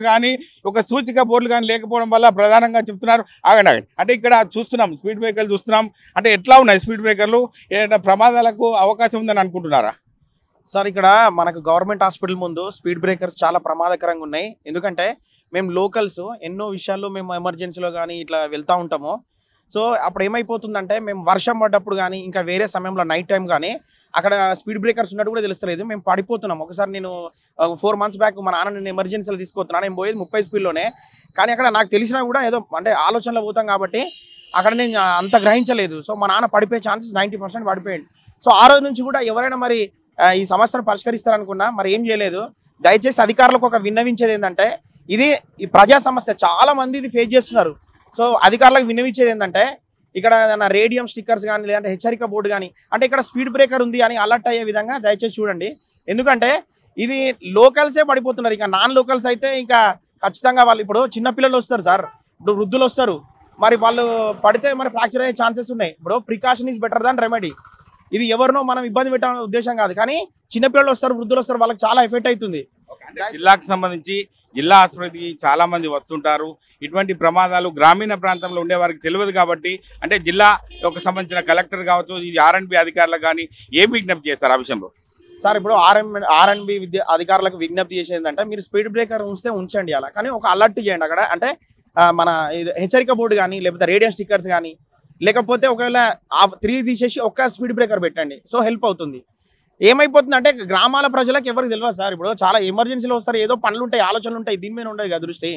కానీ ఒక సూచిక బోర్డులు కానీ లేకపోవడం వల్ల ప్రధానంగా చెప్తున్నారు. ఆగండి అంటే ఇక్కడ చూస్తున్నాం స్పీడ్ బ్రేకర్లు చూస్తున్నాం. అంటే ఎట్లా ఉన్నాయి స్పీడ్ బ్రేకర్లు? ఏదైనా ప్రమాదాలకు అవకాశం ఉందని అనుకుంటున్నారా? సార్ ఇక్కడ మనకు గవర్నమెంట్ హాస్పిటల్ ముందు స్పీడ్ బ్రేకర్స్ చాలా ప్రమాదకరంగా ఉన్నాయి. ఎందుకంటే మేము లోకల్స్ ఎన్నో విషయాల్లో మేము ఎమర్జెన్సీలో కానీ ఇట్లా వెళ్తూ ఉంటాము. సో అప్పుడు ఏమైపోతుందంటే మేము వర్షం పడ్డప్పుడు కానీ ఇంకా వేరే సమయంలో నైట్ టైం కానీ అక్కడ స్పీడ్ బ్రేకర్స్ ఉన్నట్టు కూడా తెలుస్తలేదు, మేము పడిపోతున్నాం. ఒకసారి నేను 4 months బ్యాక్ మా నాన్న నేను ఎమర్జెన్సీలో తీసుకొస్తున్నాను, నేను పోయేది 30 స్పీడ్లోనే. కానీ అక్కడ నాకు తెలిసినా కూడా ఏదో అంటే ఆలోచనలో పోతాం కాబట్టి అక్కడ నేను అంత గ్రహించలేదు. సో మా నాన్న పడిపోయే ఛాన్సెస్ 90% పడిపోయాడు. సో ఆ రోజు నుంచి కూడా ఎవరైనా మరి ఈ సమస్యను పరిష్కరిస్తారనుకున్నా మరి ఏం చేయలేదు. దయచేసి అధికారులకు ఒక విన్నవించేది ఏంటంటే ఇది ఈ ప్రజా సమస్య, చాలా మంది ఇది ఫేస్ చేస్తున్నారు. సో అధికారులకు విన్నవించేది ఏంటంటే ఇక్కడ రేడియం స్టిక్కర్స్ కానీ లేదంటే హెచ్చరిక బోర్డు కానీ అంటే ఇక్కడ స్పీడ్ బ్రేకర్ ఉంది అని అలర్ట్ అయ్యే విధంగా దయచేసి చూడండి. ఎందుకంటే ఇది లోకల్సే పడిపోతున్నారు, ఇంకా నాన్ లోకల్స్ అయితే ఇంకా ఖచ్చితంగా వాళ్ళు ఇప్పుడు చిన్నపిల్లలు వస్తారు సార్, ఇప్పుడు వృద్ధులు వస్తారు, మరి వాళ్ళు పడితే మరి ఫ్రాక్చర్ అయ్యే ఛాన్సెస్ ఉన్నాయి. ఇప్పుడు precaution is better than remedy. ఇది ఎవరినో మనం ఇబ్బంది పెట్టాలనే ఉద్దేశం కాదు, కానీ చిన్నపిల్లలు వస్తారు, వృద్ధులు వస్తారు, వాళ్ళకి చాలా ఎఫెక్ట్ అవుతుంది. జిల్లాకు సంబంధించి జిల్లా ఆసుపత్రికి చాలా మంది వస్తుంటారు. ఇటువంటి ప్రమాదాలు గ్రామీణ ప్రాంతంలో ఉండే వారికి తెలియదు కాబట్టి అంటే జిల్లాకు సంబంధించిన కలెక్టర్ కావచ్చు, ఇది R&B అధికారులకు కానీ ఏం విజ్ఞప్తి చేస్తారు ఆ విషయంలో? సార్ ఇప్పుడు R&B అధికారులకు విజ్ఞప్తి చేసేది ఏంటంటే మీరు స్పీడ్ బ్రేకర్ ఉంచండి అలా, కానీ ఒక అలర్ట్ చేయండి అక్కడ. అంటే మన హెచ్చరిక బోర్డు కానీ లేకపోతే రేడియం స్టిక్కర్స్ కానీ లేకపోతే ఒకవేళ 3 తీసేసి ఒక్క స్పీడ్ బ్రేకర్ పెట్టండి. సో హెల్ప్ అవుతుంది. ఏమైపోతుంది అంటే గ్రామాల ప్రజలకు ఎవరికి తెలియదు సార్, ఇప్పుడు చాలా ఎమర్జెన్సీలో వస్తారు, ఏదో పనులు ఉంటాయి, ఆలోచనలు ఉంటాయి, దీని మీద ఉండదు కదా దృష్టి.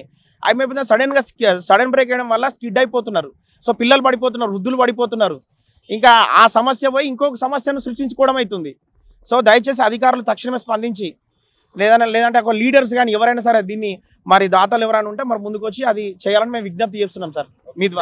ఏమైపోతుంది సడన్ బ్రేక్ వేయడం వల్ల స్కిడ్ అయిపోతున్నారు. సో పిల్లలు పడిపోతున్నారు, వృద్ధులు పడిపోతున్నారు, ఇంకా ఆ సమస్య పోయి ఇంకొక సమస్యను సృష్టించుకోవడం అవుతుంది. సో దయచేసి అధికారులు తక్షణమే స్పందించి లేదంటే ఒక లీడర్స్ కానీ ఎవరైనా సరే దీన్ని మరి దాతలు ఎవరైనా ఉంటే మరి ముందుకు వచ్చి అది చేయాలని మేము విజ్ఞప్తి చేస్తున్నాం సార్ మీ ద్వారా.